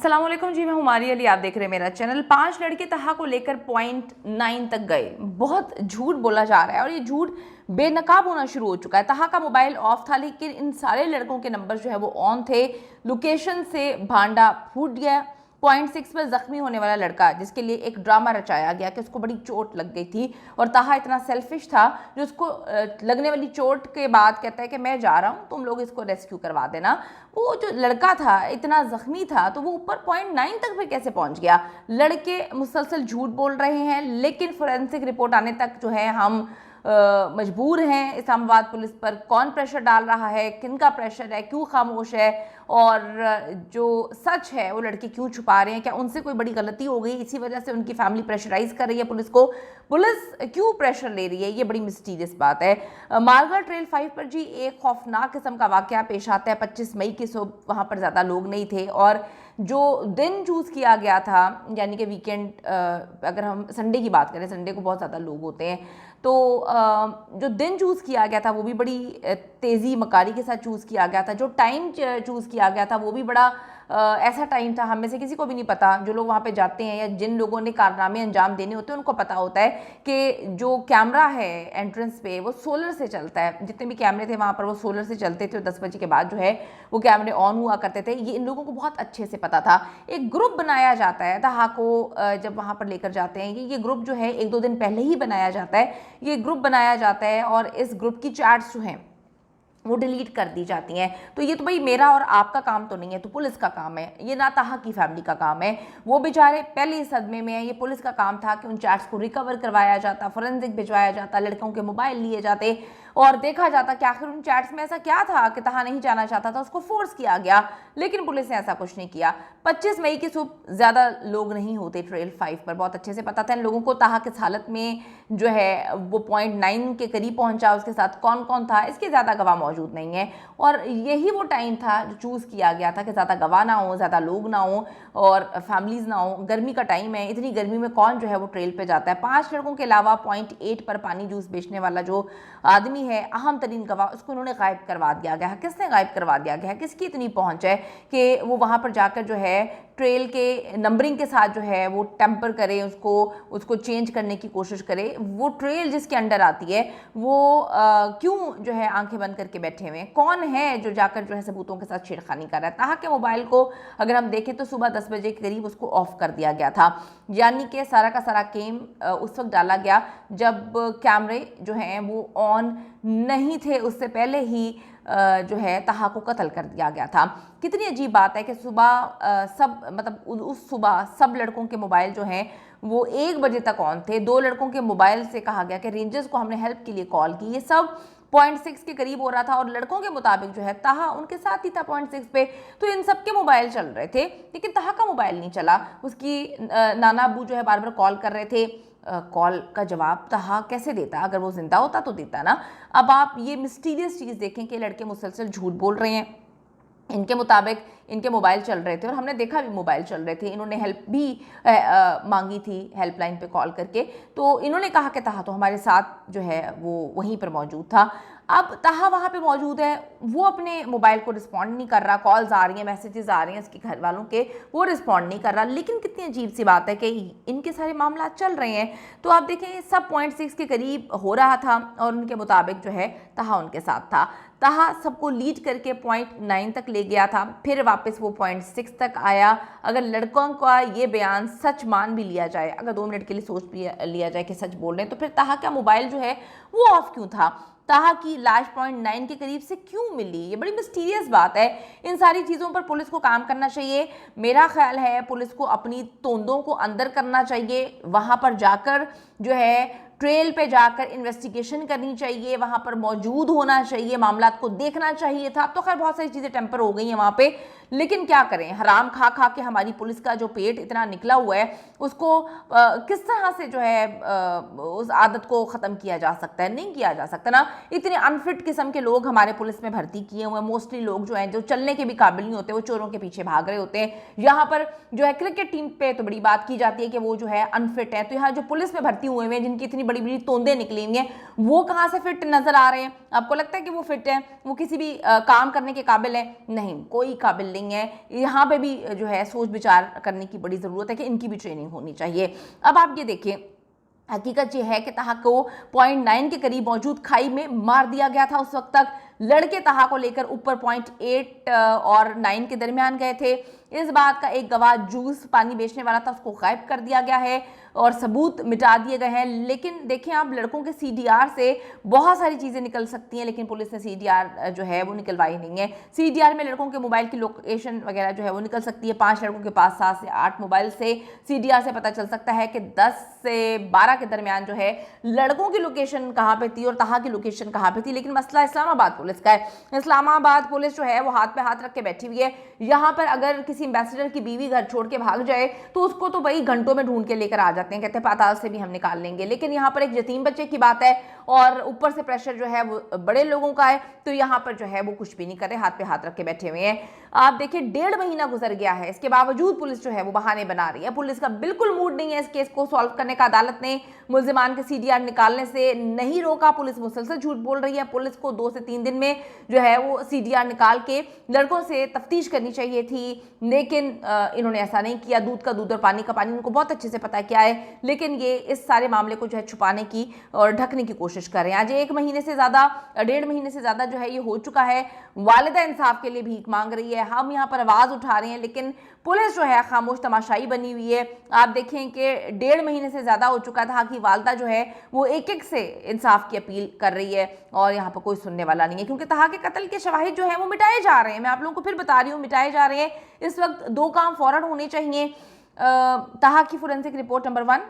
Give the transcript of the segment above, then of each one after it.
अस्सलाम वालेकुम जी, मैं हुमारी अली, आप देख रहे हैं मेरा चैनल। 5 लड़के तहा को लेकर पॉइंट 9 तक गए। बहुत झूठ बोला जा रहा है और ये झूठ बेनकाब होना शुरू हो चुका है। तहा का मोबाइल ऑफ था, लेकिन इन सारे लड़कों के नंबर जो है वो ऑन थे। लोकेशन से भांडा फूट गया। पॉइंट 6 पर जख्मी होने वाला लड़का, जिसके लिए एक ड्रामा रचाया गया कि उसको बड़ी चोट लग गई थी और ताहा इतना सेल्फिश था जो उसको लगने वाली चोट के बाद कहता है कि मैं जा रहा हूँ, तुम लोग इसको रेस्क्यू करवा देना। वो जो लड़का था इतना जख्मी था, तो वो ऊपर पॉइंट 9 तक भी कैसे पहुंच गया? लड़के मुसलसल झूठ बोल रहे हैं, लेकिन फोरेंसिक रिपोर्ट आने तक जो है हम मजबूर हैं। इस्लामाबाद पुलिस पर कौन प्रेशर डाल रहा है, किन का प्रेशर है, क्यों खामोश है, और जो सच है वो लड़के क्यों छुपा रहे हैं? क्या उनसे कोई बड़ी गलती हो गई, इसी वजह से उनकी फैमिली प्रेशराइज कर रही है पुलिस को? पुलिस क्यों प्रेशर ले रही है? ये बड़ी मिस्टीरियस बात है। मारगा ट्रेल 5 पर जी एक खौफनाक किस्म का वाकया पेश आता है। 25 मई की सुबह वहाँ पर ज़्यादा लोग नहीं थे और जो दिन चूज़ किया गया था, यानी कि वीकेंड, अगर हम संडे की बात करें, संडे को बहुत ज़्यादा लोग होते हैं, तो जो दिन चूज़ किया गया था वो भी बड़ी तेज़ी मकारी के साथ चूज़ किया गया था। जो टाइम चूज़ किया गया था वो भी बड़ा ऐसा टाइम था, हम में से किसी को भी नहीं पता। जो लोग वहाँ पे जाते हैं या जिन लोगों ने कारनामे अंजाम देने होते हैं उनको पता होता है कि जो कैमरा है एंट्रेंस पे वो सोलर से चलता है। जितने भी कैमरे थे वहाँ पर वो सोलर से चलते थे और 10 बजे के बाद जो है वो कैमरे ऑन हुआ करते थे। ये इन लोगों को बहुत अच्छे से पता था। एक ग्रुप बनाया जाता है तहा को जब वहाँ पर लेकर जाते हैं। ये ग्रुप जो है 1-2 दिन पहले ही बनाया जाता है। ये ग्रुप बनाया जाता है और इस ग्रुप की चैट्स जो हैं वो डिलीट कर दी जाती हैं। तो ये तो भाई मेरा और आपका काम तो नहीं है, तो पुलिस का काम है। ये ना ताहा की फैमिली का काम है। वो बेचारे पहले ही सदमे में हैं। ये पुलिस का काम था कि उन चैट्स को रिकवर करवाया जाता, फोरेंसिक भिजवाया जाता, लड़कों के मोबाइल लिए जाते और देखा जाता कि आखिर उन चैट्स में ऐसा क्या था कि तहा नहीं जाना चाहता था, उसको फोर्स किया गया। लेकिन पुलिस ने ऐसा कुछ नहीं किया। 25 मई की सुबह ज़्यादा लोग नहीं होते ट्रेल 5 पर। बहुत अच्छे से पता था इन लोगों को तहा किस हालत में जो है वो पॉइंट 9 के करीब पहुंचा, उसके साथ कौन कौन था, इसके ज़्यादा गवाह मौजूद नहीं है। और यही वो टाइम था जो चूज़ किया गया था कि ज़्यादा गवाह ना हो, ज़्यादा लोग ना हो और फैमिलीज़ ना हो। गर्मी का टाइम है, इतनी गर्मी में कौन जो है वो ट्रेल पे जाता है? 5 लड़कों के अलावा पॉइंट 8 पर पानी जूस बेचने वाला जो आदमी है, अहम तरीन गवाह, उसको उन्होंने गायब करवा दिया गया है। किसने गायब करवा दिया गया है? किसकी इतनी पहुंच है कि वो वहाँ पर जाकर जो है ट्रेल के नंबरिंग के साथ जो है वो टेम्पर करे, उसको चेंज करने की कोशिश करे? वो ट्रेल जिसके अंडर आती है वो क्यों जो है आंखें बंद करके बैठे हुए हैं? कौन है जो जाकर जो है सबूतों के साथ छेड़खानी कर रहा है? तहा के मोबाइल को अगर हम देखें तो सुबह 10 बजे के करीब उसको ऑफ कर दिया गया था, यानी कि सारा का सारा गेम उस वक्त डाला गया जब कैमरे जो हैं वो ऑन नहीं थे। उससे पहले ही जो है तहा को कत्ल कर दिया गया था। कितनी अजीब बात है कि सुबह सब, मतलब उस सुबह सब लड़कों के मोबाइल जो हैं वो 1 बजे तक ऑन थे। 2 लड़कों के मोबाइल से कहा गया कि रेंजर्स को हमने हेल्प के लिए कॉल की। ये सब पॉइंट 6 के करीब हो रहा था और लड़कों के मुताबिक जो है तहा उनके साथ ही था पॉइंट 6 पे। तो इन सब के मोबाइल चल रहे थे, लेकिन तहा का मोबाइल नहीं चला। उसकी नाना अबू जो है बार बार कॉल कर रहे थे। कॉल का जवाब तहा कैसे देता? अगर वो जिंदा होता तो देता ना। अब आप ये मिस्टीरियस चीज़ देखें कि लड़के मुसलसल झूठ बोल रहे हैं। इनके मुताबिक इनके मोबाइल चल रहे थे और हमने देखा भी मोबाइल चल रहे थे। इन्होंने हेल्प भी मांगी थी हेल्पलाइन पे कॉल करके, तो इन्होंने कहा कि तहा तो हमारे साथ जो है वो वहीं पर मौजूद था। अब तहा वहाँ पे मौजूद है, वो अपने मोबाइल को रिस्पॉन्ड नहीं कर रहा। कॉल्स आ रही हैं, मैसेजेस आ रही हैं इसके घर वालों के, वो रिस्पॉन्ड नहीं कर रहा। लेकिन कितनी अजीब सी बात है कि इनके सारे मामला चल रहे हैं। तो आप देखें सब पॉइंट 6 के करीब हो रहा था और उनके मुताबिक जो है तहा उनके साथ था। तहा सबको लीड करके पॉइंट 9 तक ले गया था, फिर वापस वो पॉइंट 6 तक आया। अगर लड़कों का ये बयान सच मान भी लिया जाए, अगर 2 मिनट के लिए सोच भी लिया जाए कि सच बोल रहे हैं, तो फिर तहा का मोबाइल जो है वो ऑफ क्यों था? तहा की लाश पॉइंट 9 के करीब से क्यों मिली? ये बड़ी मिस्टीरियस बात है। इन सारी चीज़ों पर पुलिस को काम करना चाहिए। मेरा ख्याल है पुलिस को अपनी तोंदों को अंदर करना चाहिए, वहाँ पर जाकर जो है ट्रेल पे जाकर इन्वेस्टिगेशन करनी चाहिए, वहाँ पर मौजूद होना चाहिए, मामला को देखना चाहिए था। अब तो खैर बहुत सारी चीज़ें टेम्पर हो गई हैं वहाँ पे, लेकिन क्या करें, हराम खा खा के हमारी पुलिस का जो पेट इतना निकला हुआ है उसको किस तरह से जो है उस आदत को ख़त्म किया जा सकता है? नहीं किया जा सकता ना। इतने अनफिट किस्म के लोग हमारे पुलिस में भर्ती किए हुए हैं। मोस्टली लोग जो हैं जो चलने के भी काबिल नहीं होते, वो चोरों के पीछे भाग रहे होते हैं। यहाँ पर जो है क्रिकेट टीम पे तो बड़ी बात की जाती है कि वो जो है अनफिट है, तो यहाँ जो पुलिस में भर्ती हुए हैं जिनकी इतनी बड़ी बड़ी तोंदे निकली हुई हैं वो कहाँ से फिट नजर आ रहे हैं? आपको लगता है कि वो फिट है, वो किसी भी काम करने के काबिल है? नहीं, कोई काबिल नहीं है। यहाँ पे भी जो है सोच विचार करने की बड़ी ज़रूरत है कि इनकी भी ट्रेनिंग होनी चाहिए। अब आप ये देखिए, हकीकत ये है कि तहा को 0.9 के करीब मौजूद खाई में मार दिया गया था। उस वक्त तक लड़के तहा को लेकर ऊपर 0.8 और 9 के दरमियान गए थे। इस बात का एक गवाह जूस पानी बेचने वाला था, उसको गायब कर दिया गया है और सबूत मिटा दिए गए हैं। लेकिन देखें आप, लड़कों के CDR से बहुत सारी चीज़ें निकल सकती हैं, लेकिन पुलिस ने CDR जो है वो निकलवाई नहीं है। CDR में लड़कों के मोबाइल की लोकेशन वगैरह जो है वो निकल सकती है। 5 लड़कों के पास 7 से 8 मोबाइल से CDR से पता चल सकता है कि 10 से 12 के दरमियान जो है लड़कों की लोकेशन कहाँ पे थी और तहा की लोकेशन कहाँ पे थी। लेकिन मसला इस्लामाबाद पुलिस का है। इस्लामाबाद पुलिस जो है वो हाथ पे हाथ रख के बैठी हुई है। यहाँ पर अगर किसी एम्बेसडर की बीवी घर छोड़ के भाग जाए तो उसको तो भाई घंटों में ढूंढ के लेकर आ जाते हैं, कहते हैं पाताल से भी हम निकाल लेंगे। लेकिन यहाँ पर एक यतीम बच्चे की बात है और ऊपर से प्रेशर जो है वो बड़े लोगों का है, तो यहाँ पर जो है वो कुछ भी नहीं कर रहे, हाथ पे हाथ रख के बैठे हुए हैं। आप देखिए 1.5 महीना गुजर गया है, इसके बावजूद पुलिस जो है वो बहाने बना रही है। पुलिस का बिल्कुल मूड नहीं है इस केस को सॉल्व करने का। अदालत ने मुल्जिमान के CDR निकालने से नहीं रोका। पुलिस मुसलसल झूठ बोल रही है। पुलिस को 2 से 3 दिन में जो है वो CDR निकाल के लड़कों से तफ्तीश करनी चाहिए थी, लेकिन इन्होंने ऐसा नहीं किया। दूध का दूध और पानी का पानी, उनको बहुत अच्छे से पता है क्या है, लेकिन ये इस सारे मामले को जो है छुपाने की और ढकने की कोशिश कर रहे हैं। आज 1 महीने से ज़्यादा, 1.5 महीने से ज़्यादा जो है ये हो चुका है। वालिदा इंसाफ के लिए भीख मांग रही है, हम यहाँ पर आवाज़ उठा रहे हैं, लेकिन पुलिस जो है खामोश तमाशाई बनी हुई है। आप देखें कि 1.5 महीने से ज़्यादा हो चुका था कि वालदा जो है वो एक से इंसाफ की अपील कर रही है और यहाँ पर कोई सुनने वाला नहीं है, क्योंकि तहा के कत्ल के शवाहिद जो है वो मिटाए जा रहे हैं। मैं आप लोगों को फिर बता रही हूँ, मिटाए जा रहे हैं। इस वक्त 2 काम फौरन होने चाहिए। तहा की फोरेंसिक रिपोर्ट नंबर 1,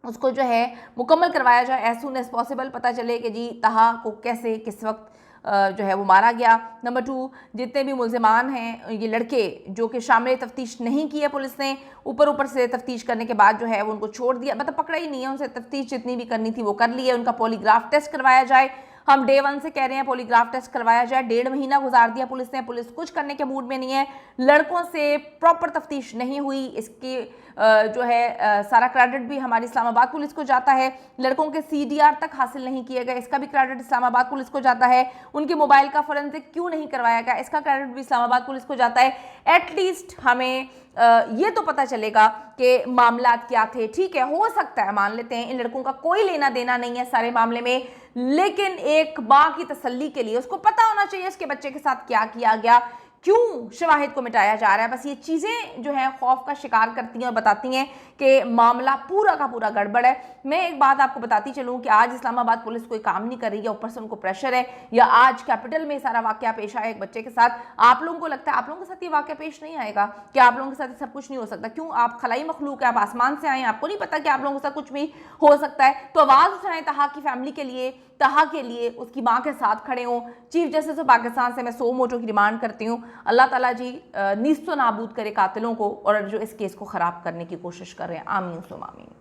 उसको जो है मुकम्मल करवाया जाए एज सून एज पॉसिबल। पता चले कि जी तहा को कैसे किस वक्त जो है वो मारा गया। नंबर 2, जितने भी मुल्जिमान हैं ये लड़के जो कि शामिल तफ्तीश नहीं की है पुलिस ने, ऊपर से तफ्तीश करने के बाद जो है वो उनको छोड़ दिया, मतलब पकड़ा ही नहीं है, उनसे तफ्तीश जितनी भी करनी थी वो कर ली है। उनका पॉलीग्राफ टेस्ट करवाया जाए। हम डे 1 से कह रहे हैं पॉलीग्राफ टेस्ट करवाया जाए। 1.5 महीना गुजार दिया पुलिस ने, पुलिस कुछ करने के मूड में नहीं है। लड़कों से प्रॉपर तफ्तीश नहीं हुई, इसकी जो है सारा क्रेडिट भी हमारी इस्लामाबाद पुलिस को जाता है। लड़कों के CDR तक हासिल नहीं किए गए, इसका भी क्रेडिट इस्लामाबाद पुलिस को जाता है। उनके मोबाइल का फोरेंसिक क्यों नहीं करवाया गया, इसका क्रेडिट भी इस्लामाबाद पुलिस को जाता है। एटलीस्ट हमें ये तो पता चलेगा कि मामला क्या थे। ठीक है, हो सकता है, मान लेते हैं इन लड़कों का कोई लेना देना नहीं है सारे मामले में, लेकिन एक माँ की तसल्ली के लिए उसको पता होना चाहिए उसके बच्चे के साथ क्या किया गया, क्यों शवाहिद को मिटाया जा रहा है। बस ये चीज़ें जो है खौफ का शिकार करती हैं और बताती हैं कि मामला पूरा का पूरा गड़बड़ है। मैं एक बात आपको बताती चलूँ कि आज इस्लामाबाद पुलिस कोई काम नहीं कर रही है, ऊपर से उनको प्रेशर है, या आज कैपिटल में सारा वाकया पेश आया एक बच्चे के साथ। आप लोगों को लगता है आप लोगों के साथ ये वाकया पेश नहीं आएगा, कि आप लोगों के साथ सब कुछ नहीं हो सकता? क्यों? आप खलाई मखलूक है, आप आसमान से आए, आपको नहीं पता कि आप लोगों के साथ कुछ भी हो सकता है? तो आवाज़ उठाएं तहा की फैमिली के लिए, तहा के लिए, उसकी माँ के साथ खड़े हों। चीफ जस्टिस ऑफ पाकिस्तान से मैं 100 मोटो की डिमांड करती हूँ, अल्लाह ताला जी नीस्तो नाबूद करे कातिलों को और जो इस केस को ख़राब करने की कोशिश कर रहे हैं। आमीन सुम आमीन।